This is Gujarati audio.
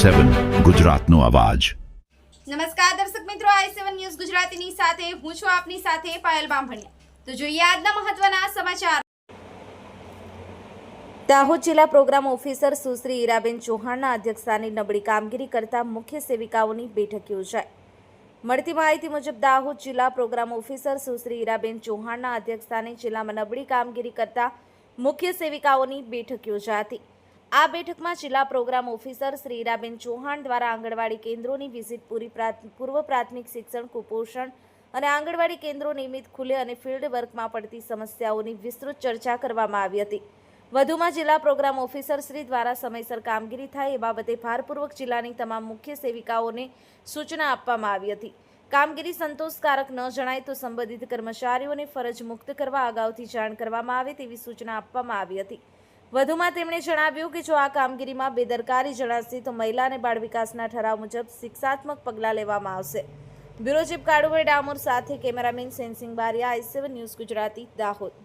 i7 ગુજરાતનો અવાજ। નમસ્કાર દર્શક મિત્રો, i7 ન્યૂઝ ગુજરાતીની સાથે હું છું આપની સાથે પાયલ બામભણિયા। તો જોઈએ આજના મહત્વના સમાચાર। દાહોદ જિલ્લા પ્રોગ્રામ ઓફિસર સુશ્રી ઈરાબેન ચૌહાણના અધ્યક્ષસ્થાને નબળી કામગીરી કરતા મુખ્ય સેવિકાઓની બેઠક યોજાઈ। મળતી માહિતી મુજબ દાહોદ જિલ્લા પ્રોગ્રામ ઓફિસર સુશ્રી ઈરાબેન ચૌહાણના અધ્યક્ષસ્થાને જિલ્લામાં નબળી કામગીરી કરતા મુખ્ય સેવિકાઓની બેઠક યોજાઈ હતી। આ બેઠકમાં જિલ્લા પ્રોગ્રામ ઓફિસર શ્રી ઈરાબેન ચૌહાણ દ્વારા આંગણવાડી કેન્દ્રોની વિઝિટ, પૂર્વ પ્રાથમિક શિક્ષણ, કુપોષણ અને આંગણવાડી કેન્દ્રો નિયમિત ખુલે અને ફિલ્ડ વર્કમાં પડતી સમસ્યાઓની વિસ્તૃત ચર્ચા કરવામાં આવી હતી। વધુમાં જિલ્લા પ્રોગ્રામ ઓફિસર શ્રી દ્વારા સમયસર કામગીરી થાય એ બાબતે ભારપૂર્વક જિલ્લાની તમામ મુખ્ય સેવિકાઓને સૂચના આપવામાં આવી હતી। કામગીરી સંતોષકારક ન જણાય તો સંબંધિત કર્મચારીઓને ફરજ મુક્ત કરવા અગાઉથી જાણ કરવામાં આવે તેવી સૂચના આપવામાં આવી હતી। વધુમાં તેમણે જણાવ્યું કે જો આ કામગીરીમાં બેદરકારી જણાશે તો મહિલા અને બાળ વિકાસના ઠરાવ મુજબ શિક્ષાત્મક પગલાં લેવામાં આવશે। બ્યુરો ચીફ કાળુભાઈ ડામોર સાથે cameraman sensing Bariya, i7 news Gujarati, Dahod.